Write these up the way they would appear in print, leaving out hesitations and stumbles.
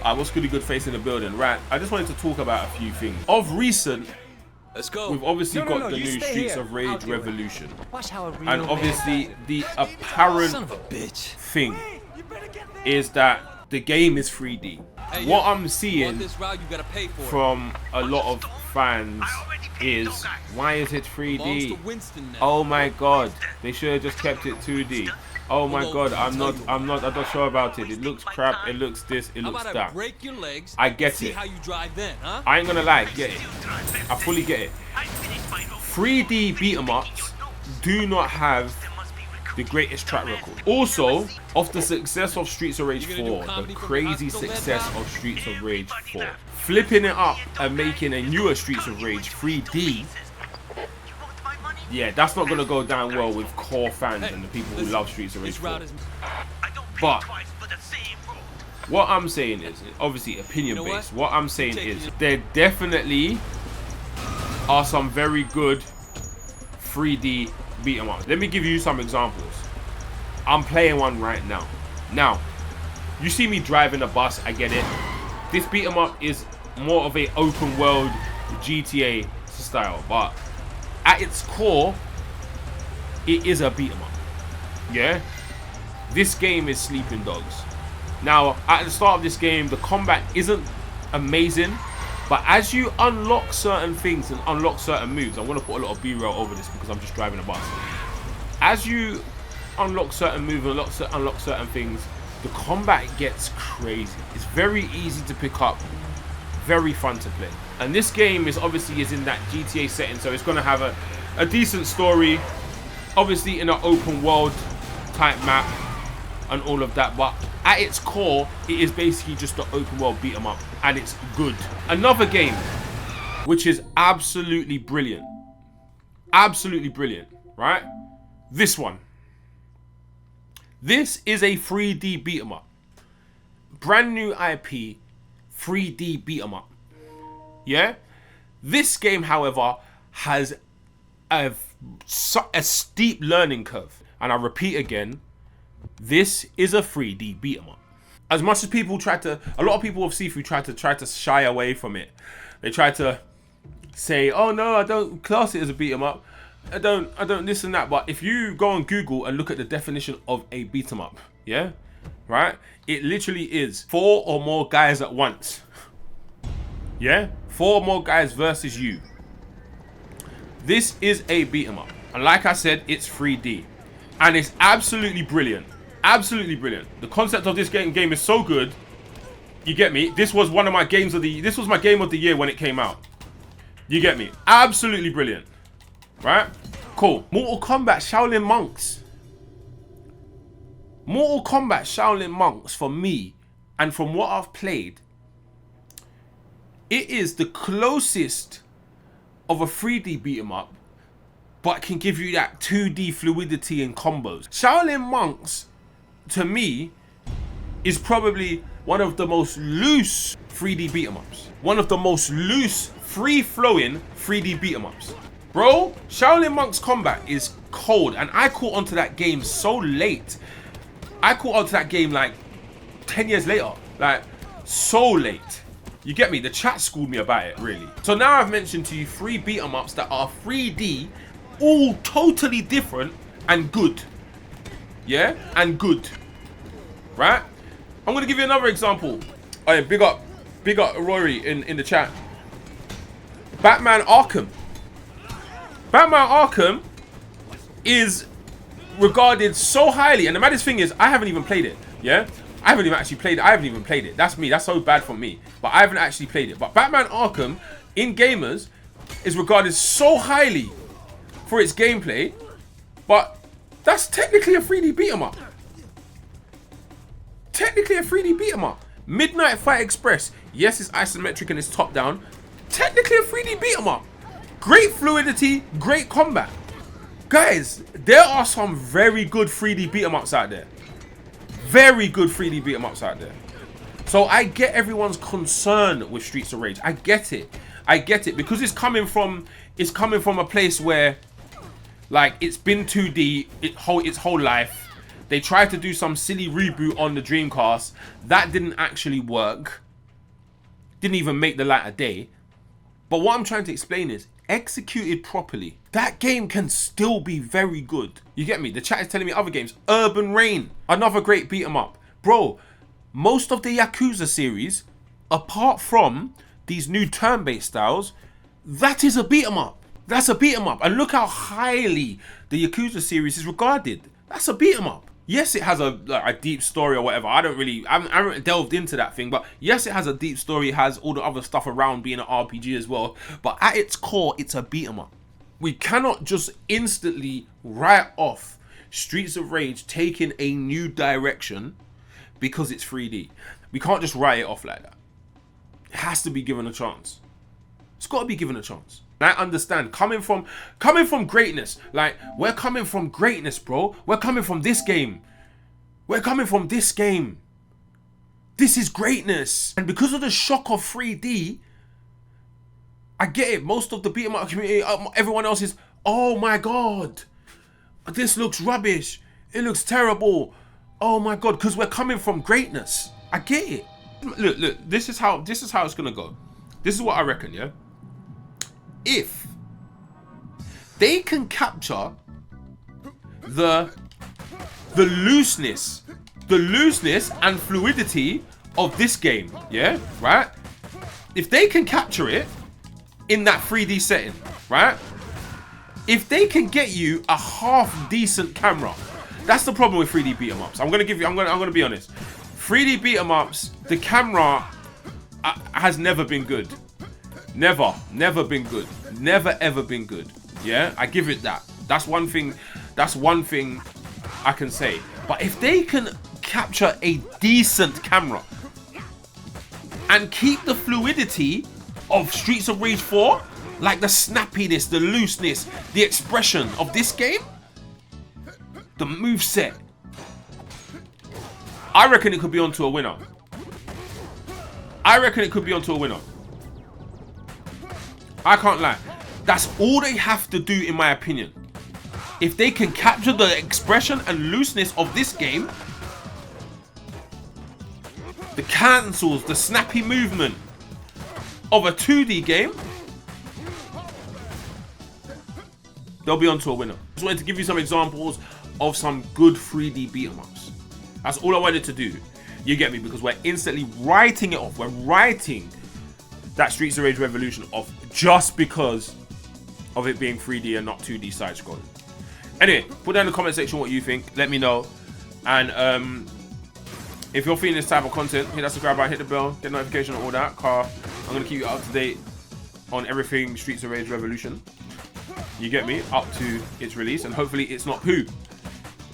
What's good face in the building? Right, I just wanted to talk about a few things. Of recent, let's go. We've obviously got the new Streets of Rage Revolution. And obviously the apparent thing is that the game is 3D. What I'm seeing from a lot of fans is, why is it 3D? Oh my god, they should have just kept it 2D. Oh my god, I'm not sure about it. It looks crap, it looks this, it looks that. I get it. I ain't gonna lie, get it. I fully get it. 3D beat 'em ups do not have the greatest track record. Also, of the success of Streets of Rage 4, the crazy success of Streets of Rage 4, flipping it up and making a newer Streets of Rage 3D, yeah, that's not gonna go down well with core fans and the people who love Streets of Rage 4. But what I'm saying is, obviously opinion based, what I'm saying is there definitely are some very good 3D beat 'em up. Let me give you some examples. I'm playing one right now. Now, you see me driving a bus, I get it. This beat 'em up is more of a open world GTA style, but at its core, it is a beat 'em up. Yeah? This game is Sleeping Dogs. Now, at the start of this game, the combat isn't amazing, but as you unlock certain things and unlock certain moves, I'm going to put a lot of B-roll over this because I'm just driving a bus. As you unlock certain moves and unlock certain things, the combat gets crazy. It's very easy to pick up, very fun to play. And this game is obviously in that GTA setting, so it's going to have a decent story, obviously in an open world type map and all of that, but at its core, it is basically just the open world beat 'em up, and it's good. Another game which is absolutely brilliant, right? This one. This is a 3D beat 'em up, brand new IP, 3D beat 'em up. Yeah, this game, however, has a steep learning curve, and I repeat again, this is a 3D beat 'em up. As much as people a lot of people with Sifu try to shy away from it. They try to say, "Oh no, I don't class it as a beat 'em up. I don't this and that." But if you go on Google and look at the definition of a beat 'em up, yeah, right, it literally is 4 or more guys at once. Yeah, 4 or more guys versus you. This is a beat 'em up, and like I said, it's 3D, and it's absolutely brilliant. Absolutely brilliant. The concept of this game is so good. You get me? This was one of my games of this was my game of the year when it came out. You get me? Absolutely brilliant. Right? Cool. Mortal Kombat Shaolin Monks. Mortal Kombat Shaolin Monks, for me, and from what I've played, it is the closest of a 3D beat 'em up, but can give you that 2D fluidity and combos. Shaolin Monks, to me, is probably one of the most loose 3D beat 'em ups. One of the most loose, free-flowing 3D beat 'em ups. Bro, Shaolin Monks combat is cold, and I caught onto that game so late. I caught onto that game like 10 years later. Like, so late. You get me? The chat schooled me about it, really. So now I've mentioned to you 3 beat 'em ups that are 3D, all totally different and good. Yeah? And good. Right? I'm gonna give you another example. Oh yeah, big up Rory in the chat. Batman Arkham. Batman Arkham is regarded so highly, and the maddest thing is I haven't even played it. Yeah? I haven't even actually played it. I haven't even played it. That's me. That's so bad for me. But I haven't actually played it. But Batman Arkham in gamers is regarded so highly for its gameplay, but that's technically a 3D beat 'em up. Technically a 3D beat 'em up. Midnight Fight Express. Yes, it's isometric and it's top down. Technically a 3D beat 'em up. Great fluidity, great combat. Guys, there are some very good 3D beat 'em ups out there. Very good 3D beat 'em ups out there. So I get everyone's concern with Streets of Rage. I get it. I get it because it's coming from a place where, like, it's been 2D its whole life. They tried to do some silly reboot on the Dreamcast. That didn't actually work. didn't even make the light of day. But what I'm trying to explain is, executed properly, that game can still be very good. You get me? The chat is telling me other games. Urban Reign, another great beat 'em up. Bro, most of the Yakuza series, apart from these new turn-based styles, that is a beat 'em up. That's a beat 'em up. And look how highly the Yakuza series is regarded. That's a beat 'em up. Yes, it has a deep story or whatever. I haven't delved into that thing, but yes, it has a deep story. It has all the other stuff around being an RPG as well. But at its core, it's a beat 'em up. We cannot just instantly write off Streets of Rage taking a new direction because it's 3D. We can't just write it off like that. It has to be given a chance. It's got to be given a chance. I understand, coming from greatness, like, we're coming from greatness, bro. We're coming from this game. We're coming from this game. This is greatness. And because of the shock of 3D, I get it. Most of the beat 'em up community, everyone else is, oh my God, this looks rubbish. It looks terrible. Oh my God, because we're coming from greatness. I get it. Look, this is how it's gonna go. This is what I reckon, yeah? If they can capture the looseness and fluidity of this game, yeah, right? If they can capture it in that 3D setting, right? If they can get you a half decent camera, that's the problem with 3D beat 'em ups. I'm gonna be honest. 3D beat 'em ups, the camera has never been good. Never been good. Never ever been good. Yeah, I give it that. That's one thing I can say. But if they can capture a decent camera and keep the fluidity of Streets of Rage 4, like the snappiness, the looseness, the expression of this game, the moveset, I reckon it could be onto a winner. I can't lie. That's all they have to do, in my opinion. If they can capture the expression and looseness of this game, the cancels, the snappy movement of a 2D game, they'll be onto a winner. Just wanted to give you some examples of some good 3D beat 'em ups. That's all I wanted to do. You get me? Because we're instantly writing it off. We're writing that Streets of Rage Revolution off just because of it being 3D and not 2D side scrolling. Anyway, put down in the comment section what you think. Let me know. And if you're feeling this type of content, hit that subscribe button, hit the bell, get notification on all that. I'm going to keep you up to date on everything Streets of Rage Revolution. You get me? Up to its release. And hopefully it's not poo.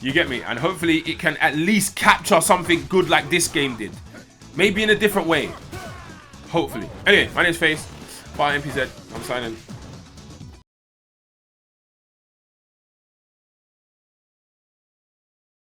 You get me? And hopefully it can at least capture something good like this game did. Maybe in a different way. Hopefully. Anyway, my name's FACEMPZ. I'm signing.